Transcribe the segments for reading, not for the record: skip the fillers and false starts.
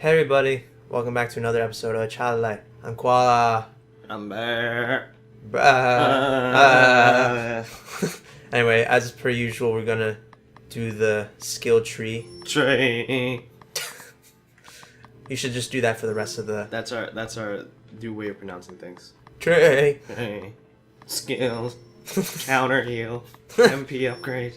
Hey everybody, welcome back to another episode of KoalaPlays. I'm Koala. I'm there. Anyway, as per usual, we're gonna do the skill tree. Tree. You should just do that for the rest of the... That's our new way of pronouncing things. Tree. Hey. Skills. Counter heal. MP upgrade.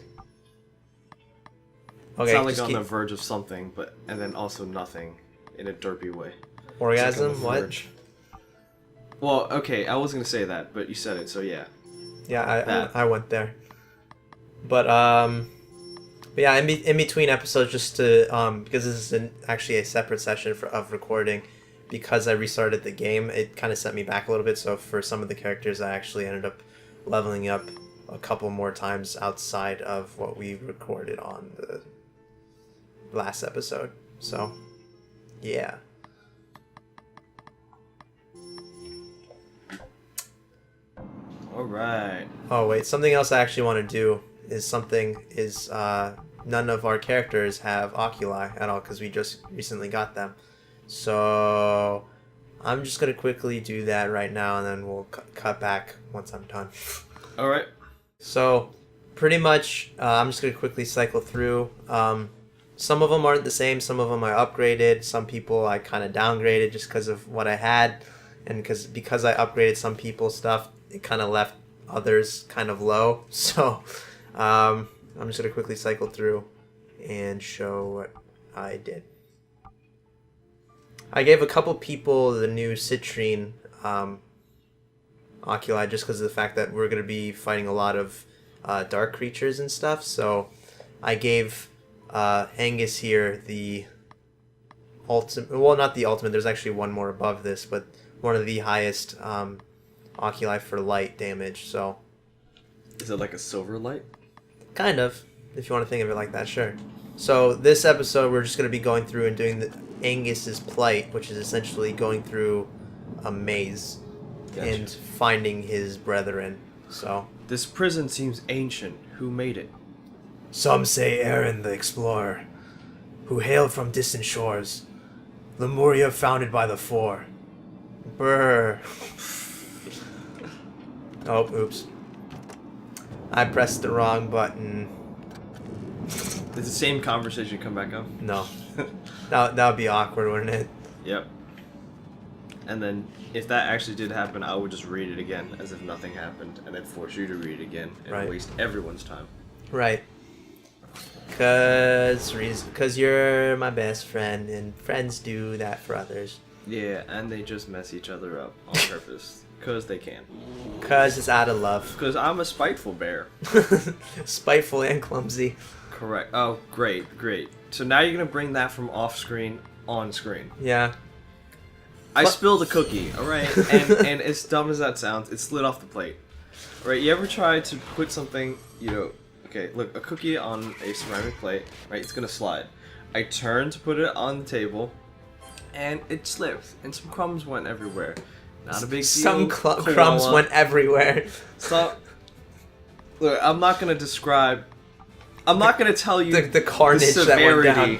Okay, Sound like just on keep... the verge of something, and then also nothing in a derpy way. Orgasm? Like What? Well, okay, I was gonna say that, but you said it, so yeah. Yeah, I went there. But yeah, in between episodes, just to because this is actually a separate session of recording, because I restarted the game, it kind of sent me back a little bit. So for some of the characters, I actually ended up leveling up a couple more times outside of what we recorded on the last episode. So yeah. Alright. Oh wait, something else I actually want to do is none of our characters have oculi at all because we just recently got them. So I'm just gonna quickly do that right now, and then we'll cut back once I'm done. Alright. So pretty much, I'm just gonna quickly cycle through. Some of them aren't the same. Some of them I upgraded. Some people I kind of downgraded just because of what I had, and because I upgraded some people's stuff, it kind of left others kind of low. So I'm just gonna quickly cycle through and show what I did. I gave a couple people the new citrine oculi just because of the fact that we're gonna be fighting a lot of dark creatures and stuff. So I gave Oengus here the ultimate. Well, not the ultimate. There's actually one more above this, but one of the highest oculi for light damage. So Is it like a silver light? kind of, if you want to think of it like that, sure. So this episode, we're just going to be going through and doing the Oengus's Plight, which is essentially going through a maze. Gotcha. And finding his brethren. So This prison seems ancient. Who made it? some say Aaron the explorer, who hailed from distant shores, Lemuria founded by the Four. Brr. Oh, oops. I pressed the wrong button. Did the same conversation come back up? No. That would be awkward, wouldn't it? Yep. And then, if that actually did happen, I would just read it again as if nothing happened, and then force you to read it again and Right. waste everyone's time. Right. Cause you're my best friend, and friends do that for others. Yeah, and they just mess each other up on purpose. Because they can. Cause it's out of love. Because I'm a spiteful bear. Spiteful and clumsy. Correct. Oh, great, great. So now you're going to bring that from off-screen on screen. Yeah. I spilled a cookie, alright? And as dumb as that sounds, it slid off the plate. Right? You ever try to put something, okay, look, a cookie on a ceramic plate, right? It's going to slide. I turned to put it on the table, and it slipped, and some crumbs went everywhere. Not a big deal. Some crumbs went everywhere. So, look, I'm not going to tell you the carnage the that went severity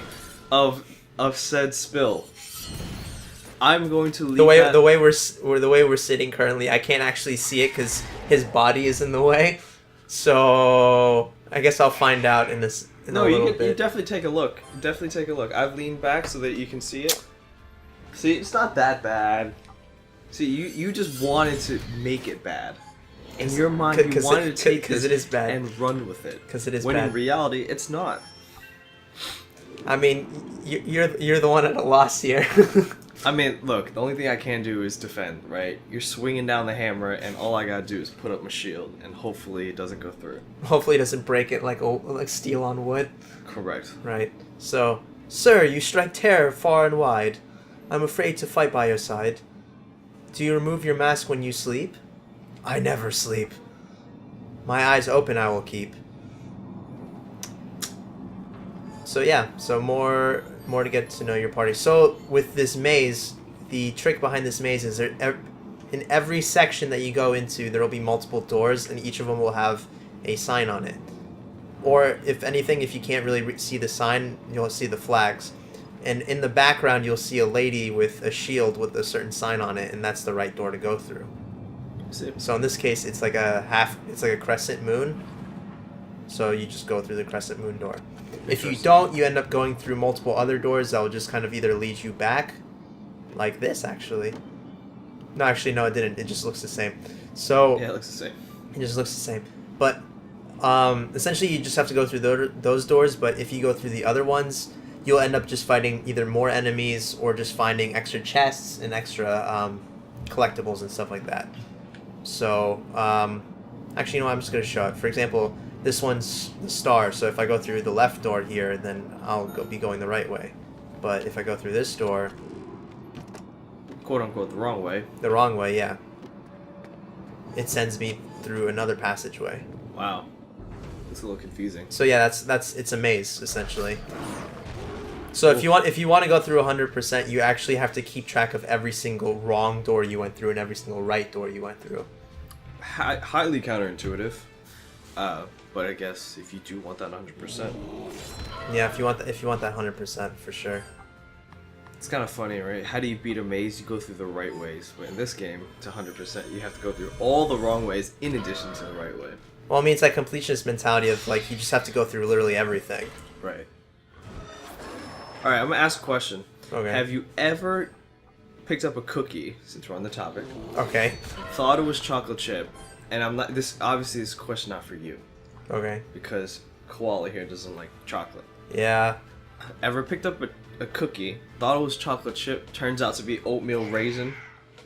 down. of said spill. I'm going to leave the way we're sitting currently. I can't actually see it because his body is in the way. So I guess I'll find out in a little bit. You definitely take a look. Definitely take a look. I've leaned back so that you can see it. See, it's not that bad. See, you just wanted to make it bad. In your mind, you wanted to take this it is bad. and run with it. Because it is when bad. in reality, it's not. I mean, you're the one at a loss here. I mean, look, the only thing I can do is defend, right? You're swinging down the hammer, and all I gotta do is put up my shield, and hopefully it doesn't go through. Hopefully it doesn't break it like steel on wood. Correct. Right. So, sir, you strike terror far and wide. I'm afraid to fight by your side. Do you remove your mask when you sleep? I never sleep. My eyes open I will keep. So yeah, so more to get to know your party. So with this maze, the trick behind this maze is in every section that you go into, there will be multiple doors, and each of them will have a sign on it. Or if anything, if you can't really see the sign, you'll see the flags. And in the background, you'll see a lady with a shield with a certain sign on it, and that's the right door to go through. So in this case, it's like a crescent moon. So you just go through the crescent moon door. If you don't, you end up going through multiple other doors that will just kind of either lead you back, like this actually. No, actually, no, it didn't. It just looks the same. So yeah, it looks the same. It just looks the same. But essentially, you just have to go through those doors. But if you go through the other ones, you'll end up just fighting either more enemies or just finding extra chests and extra collectibles and stuff like that. So, actually, you know what? I'm just going to show it. For example, this one's the star. So if I go through the left door here, then I'll be going the right way. But if I go through this door... quote unquote, the wrong way. The wrong way, yeah. It sends me through another passageway. Wow. It's a little confusing. So yeah, it's a maze, essentially. So if you want to go through 100%, you actually have to keep track of every single wrong door you went through and every single right door you went through. Highly counterintuitive, but I guess if you do want that 100%. Yeah, if you want that 100% for sure. It's kind of funny, right? How do you beat a maze? You go through the right ways. But in this game, to 100%, you have to go through all the wrong ways in addition to the right way. Well, I mean, it's that completionist mentality of like you just have to go through literally everything. Right. All right, I'm gonna ask a question. Okay. Have you ever picked up a cookie, since we're on the topic? Okay. Thought it was chocolate chip, and I'm not. This obviously is a question not for you. Okay. Because Koala here doesn't like chocolate. Yeah. Ever picked up a cookie, thought it was chocolate chip, turns out to be oatmeal raisin?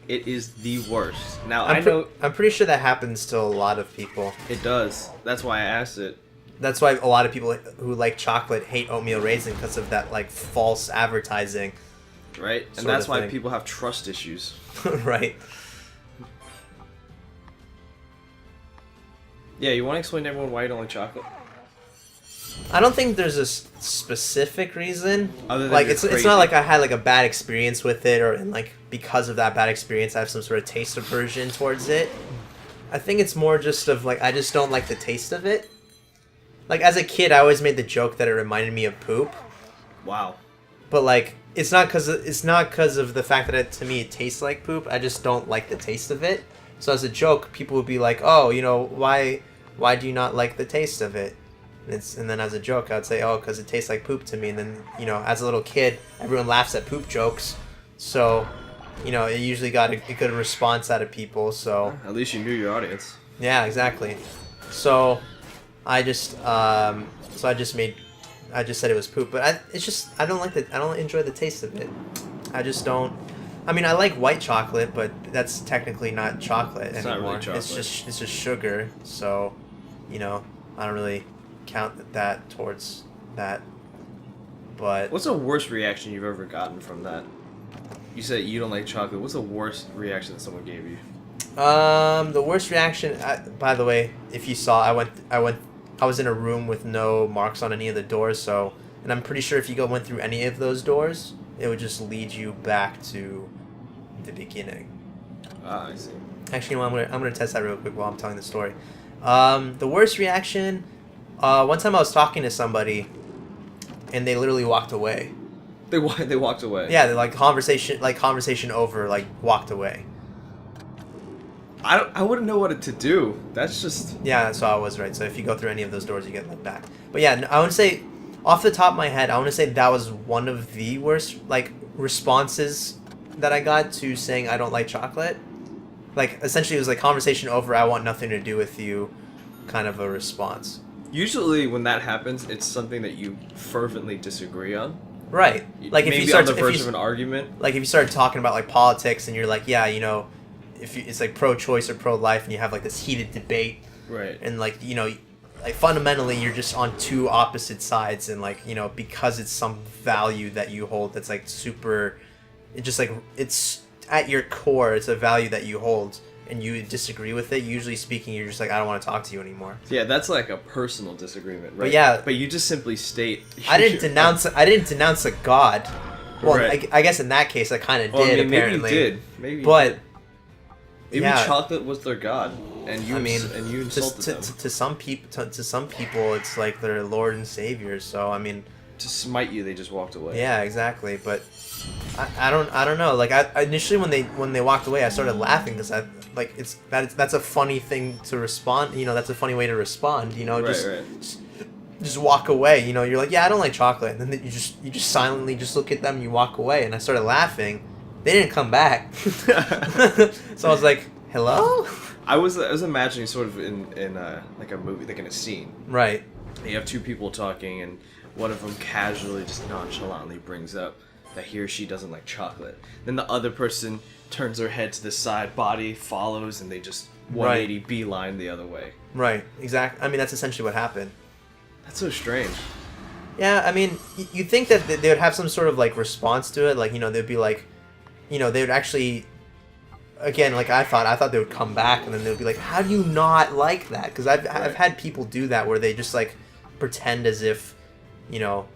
It is the worst. Now I know I'm pretty sure that happens to a lot of people. it does. That's why I asked it. That's why a lot of people who like chocolate hate oatmeal raisin because of that like false advertising. Right? And that's why people have trust issues. Right. Yeah, you want to explain to everyone why you don't like chocolate? I don't think there's a specific reason. Other than like you're it's crazy. not like I had like a bad experience with it, or and like because of that bad experience I have some sort of taste aversion towards it. I think it's more just of like I just don't like the taste of it. Like as a kid, I always made the joke that it reminded me of poop. Wow. But like it's not because of the fact that to me it tastes like poop. I just don't like the taste of it. So as a joke, people would be like, "Oh, you know, why do you not like the taste of it?" And then as a joke, I'd say, "Oh, because it tastes like poop to me." And then, you know, as a little kid, everyone laughs at poop jokes. So, you know, it usually got a good response out of people. So At least you knew your audience. yeah, exactly. So I just said it was poop, but I don't enjoy the taste of it. I just don't. I mean, I like white chocolate, but that's technically not chocolate It's anymore. not really chocolate. It's just sugar. So, you know, I don't really count that towards that. But What's the worst reaction you've ever gotten from that? You said you don't like chocolate. What's the worst reaction that someone gave you? the worst reaction. By the way, if you saw, I was in a room with no marks on any of the doors. So, and I'm pretty sure if you went through any of those doors, it would just lead you back to the beginning. Ah, I see. Actually, I'm gonna test that real quick while I'm telling the story. The worst reaction. One time I was talking to somebody, and they literally walked away. They walked away. Yeah, they conversation over, like walked away. I wouldn't know what to do. That's just... Yeah, so I was right. So if you go through any of those doors, you get let back. But yeah, I want to say, off the top of my head, I want to say that was one of the worst like responses that I got to saying I don't like chocolate. Like essentially, it was like conversation over. I want nothing to do with you, kind of a response. Usually, when that happens, it's something that you fervently disagree on. Right. Like maybe if you start on the verge of an argument. Like if you start talking about like politics and you're like, yeah, you know, it's like pro-choice or pro-life, and you have like this heated debate. Right. And like, you know, like fundamentally you're just on two opposite sides, and like, you know, because it's some value that you hold that's like super, it just like it's at your core, it's a value that you hold, and you disagree with it. Usually speaking, you're just like, I don't want to talk to you anymore. Yeah, that's like a personal disagreement, right? But yeah, but you just simply state. I didn't denounce a god. Well, right. I guess in that case I kind of did. Well, I mean, apparently, maybe you did. Maybe. But maybe yeah. chocolate was their god, and you insulted them. To some people, it's like their Lord and Savior. So I mean, to smite you, they just walked away. Yeah, exactly. But I don't know. Like I initially when they walked away, I started laughing because that's a funny thing to respond. You know, that's a funny way to respond. You know, just walk away. You know, you're like, yeah, I don't like chocolate, and then you just silently just look at them, and you walk away. And I started laughing. They didn't come back, so I was like, hello. I was imagining sort of in like a movie, like in a scene. Right. You have two people talking, and one of them casually, just nonchalantly brings up that he or she doesn't like chocolate. Then the other person turns their head to the side, body follows, and they just 180 beeline the other way. Right. Exactly. I mean, that's essentially what happened. That's so strange. Yeah, I mean, you'd think that they would have some sort of like response to it, like, you know, they'd be like, you know, they would actually, again, like I thought they would come back, and then they'd be like, how do you not like that? Because I've had people do that where they just like pretend as if, you know,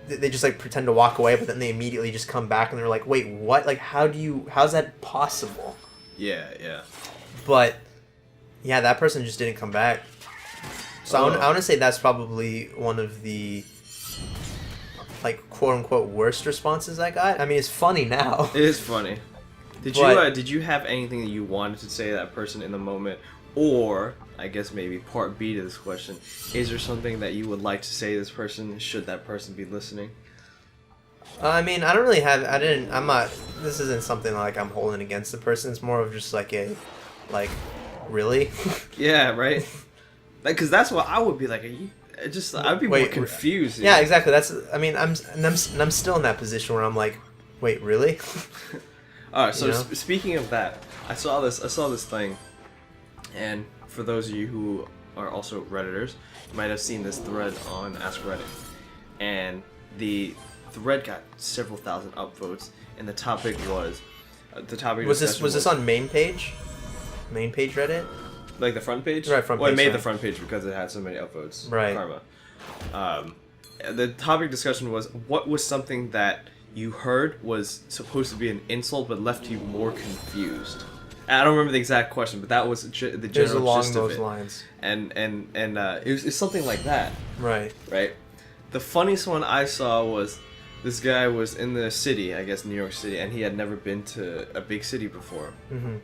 they just like pretend to walk away, but then they immediately just come back and they're like, wait, what? Like, how's that possible? Yeah. But yeah, that person just didn't come back. So I want to say that's probably one of the, like, quote unquote worst responses I got. I mean, it's funny now. It is funny. Did you have anything that you wanted to say to that person in the moment, or I guess maybe part B to this question, is there something that you would like to say to this person should that person be listening? I mean, I don't really have. I'm not. This isn't something like I'm holding against the person. It's more of just like really. Yeah, right. Because that's what I would be like. I'd be more confused. Yeah, exactly. I mean, I'm still in that position where I'm like, wait, really? All right. So speaking of that, I saw this thing, and for those of you who are also Redditors, you might have seen this thread on Ask Reddit, and the thread got several thousand upvotes, and the topic was was this on main page Reddit? Like the front page? Right, front page. Well, it made the front page because it had so many upvotes. Right. Karma. The topic discussion was, what was something that you heard was supposed to be an insult but left you more confused? And I don't remember the exact question, but that was the general gist of it. It was along those lines. And it was something like that. Right. Right? The funniest one I saw was, this guy was in the city, I guess New York City, and he had never been to a big city before. Mm-hmm.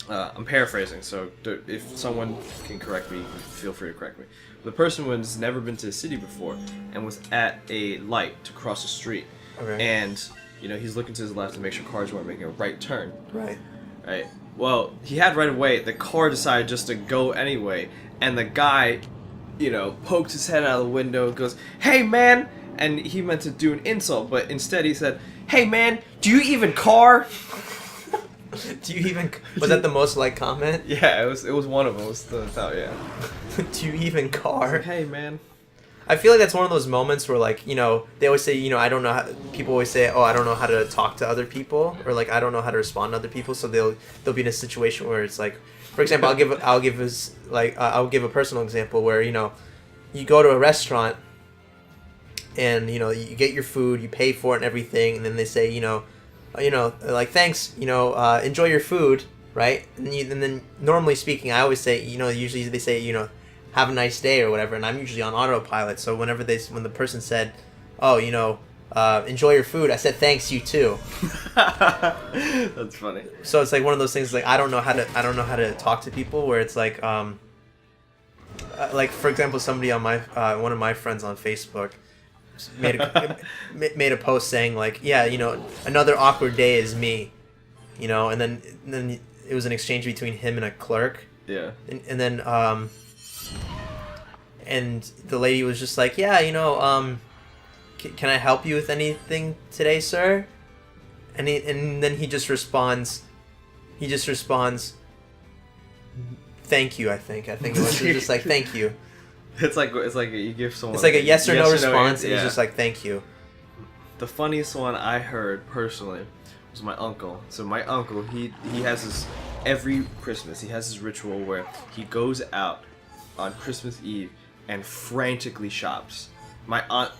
I'm paraphrasing, so if someone can correct me, feel free to correct me. The person was never been to a city before and was at a light to cross the street. Okay. And, you know, he's looking to his left to make sure cars weren't making a right turn. Right. Right. Well, he had right away. The car decided just to go anyway. And the guy, you know, poked his head out of the window and goes, "Hey, man!" And he meant to do an insult, but instead he said, "Hey, man, do you even car?" Do you even... Was that the most liked comment? Yeah, it was one of them. It was the top, yeah. Do you even car? Like, hey, man. I feel like that's one of those moments where, like, you know, they always say, you know, I don't know how... People always say, oh, I don't know how to talk to other people, or, like, I don't know how to respond to other people, so they'll be in a situation where it's like... For example, I'll give a personal example where, you know, you go to a restaurant, and, you know, you get your food, you pay for it and everything, and then they say, you know, like, thanks, you know, enjoy your food, right? And then normally speaking, I always say, you know, usually they say, you know, have a nice day or whatever, and I'm usually on autopilot. So when the person said, oh, you know, enjoy your food, I said thanks, you too. That's funny. So it's like one of those things, like I don't know how to talk to people, where it's like for example, somebody on my one of my friends on Facebook made a post saying, like, yeah, you know, another awkward day is me, you know, and then it was an exchange between him and a clerk. Yeah. And then and the lady was just like, yeah, you know, can I help you with anything today, sir? And then he just responds, thank you. I think it was just like, thank you. It's like you give someone. It's like a yes or no response, yeah. and he's just like, thank you. The funniest one I heard personally was my uncle. So my uncle, he has this every Christmas. He has this ritual where he goes out on Christmas Eve and frantically shops. My aunt,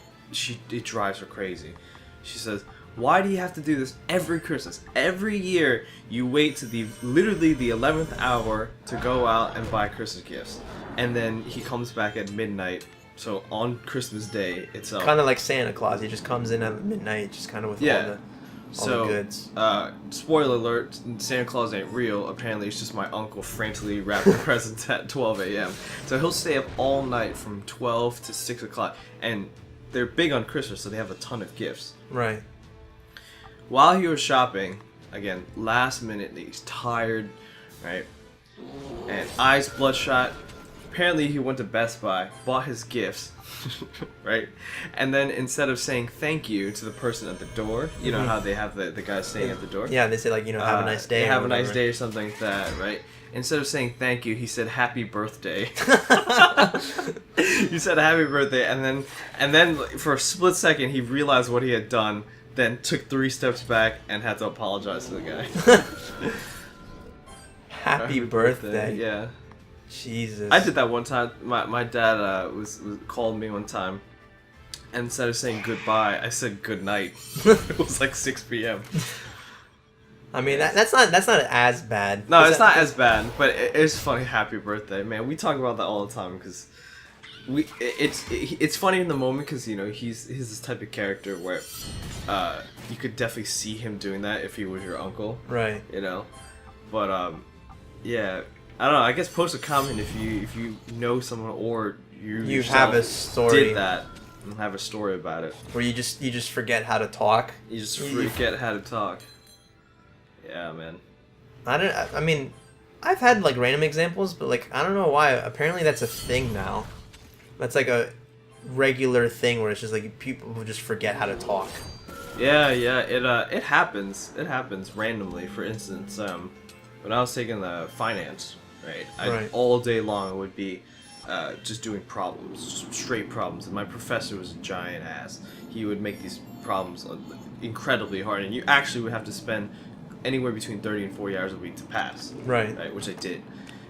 it drives her crazy. She says, "Why do you have to do this every Christmas? Every year you wait to literally the 11th hour to go out and buy Christmas gifts." And then he comes back at midnight so on Christmas Day itself. Kind of like Santa Claus. He just comes in at midnight, just kind of with all the goods. Spoiler alert, Santa Claus ain't real. Apparently, it's just my uncle frantically wrapping presents at 12 a.m. So he'll stay up all night from 12 to 6 o'clock. And they're big on Christmas, so they have a ton of gifts. Right. While he was shopping, again, last minute, he's tired, right? And eyes bloodshot. Apparently, he went to Best Buy, bought his gifts, right? And then instead of saying thank you to the person at the door, you know how they have the guy staying at the door? Yeah, they say, like, have a nice day. Have a nice day or something like that, right? Instead of saying thank you, he said happy birthday. He said happy birthday, and then for a split second, he realized what he had done, then took 3 steps back and had to apologize to the guy. Happy birthday. Yeah. Jesus. I did that one time. My dad was called me one time, and instead of saying goodbye, I said good night. It was like 6 p.m. I mean, that's not as bad. No, it's not as bad, but it's funny. Happy birthday, man. We talk about that all the time because it's funny in the moment because he's this type of character where you could definitely see him doing that if he was your uncle, right? But yeah. I don't know. I guess post a comment if you know someone or you have a story did that and have a story about it. Where you just forget how to talk. You just forget how to talk. Yeah, man. I mean, I've had like random examples, but like I don't know why. Apparently that's a thing now. That's like a regular thing where it's just like people who just forget how to talk. Yeah. It happens. It happens randomly. For instance, when I was taking the finance. Right. All day long it would be just doing problems, just straight problems. And my professor was a giant ass. He would make these problems incredibly hard, and you actually would have to spend anywhere between 30 and 40 hours a week to pass. Right. Which I did.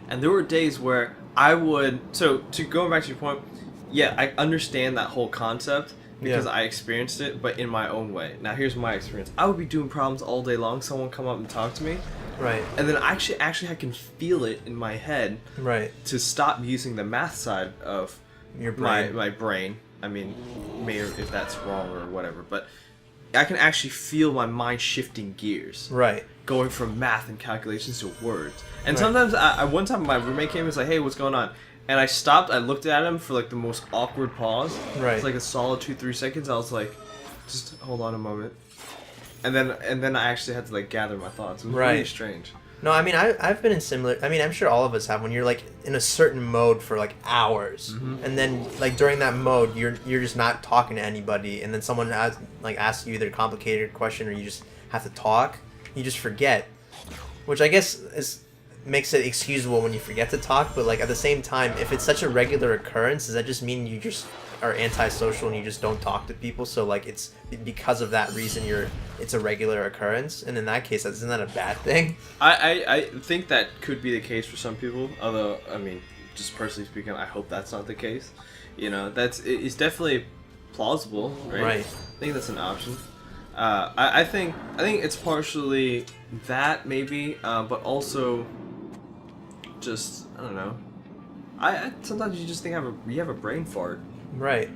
And there were days where I would. So to go back to your point, yeah, I understand that whole concept because I experienced it, but in my own way. Now here's my experience. I would be doing problems all day long. Someone come up and talk to me. Right. And then actually I can feel it in my head. Right. To stop using the math side of your brain. My brain. I mean, if that's wrong or whatever, but I can actually feel my mind shifting gears. Right. Going from math and calculations to words. And sometimes one time my roommate came and was like, "Hey, what's going on?" And I stopped. I looked at him for like the most awkward pause. Right. It's like a solid 2-3 seconds. I was like, "Just hold on a moment." And then I actually had to like gather my thoughts. It was really strange. No, I mean I've been in similar. I mean I'm sure all of us have when you're like in a certain mode for like hours, and then like during that mode you're just not talking to anybody, and then someone asks you either a complicated question or you just have to talk. You just forget, which I guess makes it excusable when you forget to talk. But like at the same time, if it's such a regular occurrence, does that just mean you just are antisocial and you just don't talk to people? So like it's because of that reason it's a regular occurrence, and in that case isn't that a bad thing? I think that could be the case for some people, although I mean just personally speaking I hope that's not the case. It's definitely plausible, right? I think that's an option. I think it's partially that maybe, but also just I don't know. I sometimes you just think you have a brain fart. Right.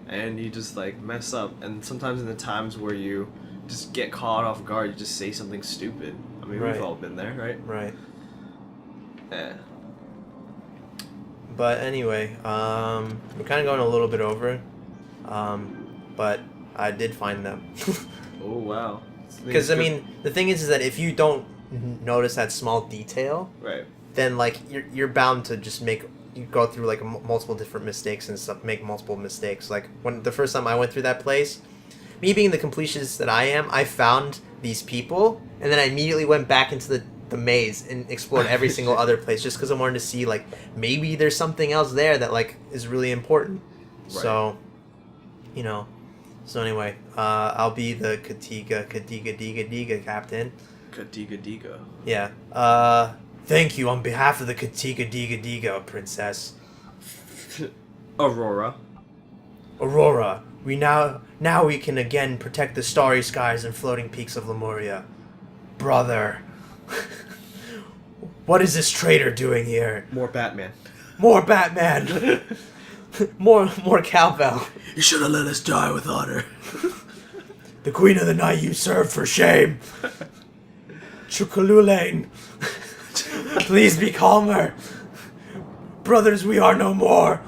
And you just like mess up, and sometimes in the times where you just get caught off guard, you just say something stupid. I mean, we've all been there, right? Right. Yeah. But anyway, we're kind of going a little bit over, but I did find them. Oh wow. Because I mean, the thing is that if you don't notice that small detail, right, then like you're bound to just you go through like multiple different mistakes and stuff, make multiple mistakes. Like when the first time I went through that place, me being the completionist that I am, I found these people, and then I immediately went back into the maze and explored every single other place just because I wanted to see like maybe there's something else there that like is really important. Right. So, So anyway, I'll be the Katiga Diga captain. Katiga Diga. Yeah. Thank you on behalf of the Katiga Diga, princess. Aurora, now we can again protect the starry skies and floating peaks of Lemuria. Brother, what is this traitor doing here? More Batman. more cowbell. You should have let us die with honor. The queen of the night you served for shame. Chukalulain. Please be calmer. Brothers, we are no more.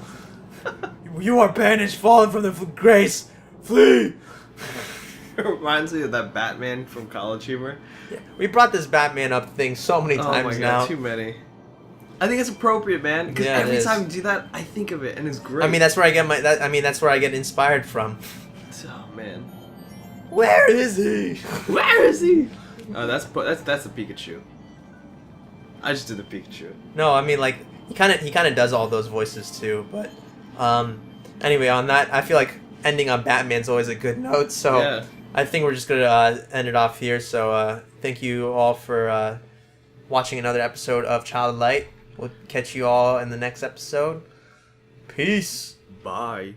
You are banished, fallen from the grace. Flee. It reminds me of that Batman from College Humor. Yeah, we brought this Batman up thing so many times Oh my god, now. too many. I think it's appropriate, man. Because Yeah, it every is. time you do that, I think of it, and it's great. I mean, that's where I get that's where I get inspired from. Oh man, Where is he? where is he? Oh, that's the Pikachu. I just did the Pikachu. No, I mean like he kind of does all those voices too. But anyway, on that, I feel like ending on Batman's always a good note. So Yeah. I think we're just gonna end it off here. So thank you all for watching another episode of Child of Light. We'll catch you all in the next episode. Peace. Bye.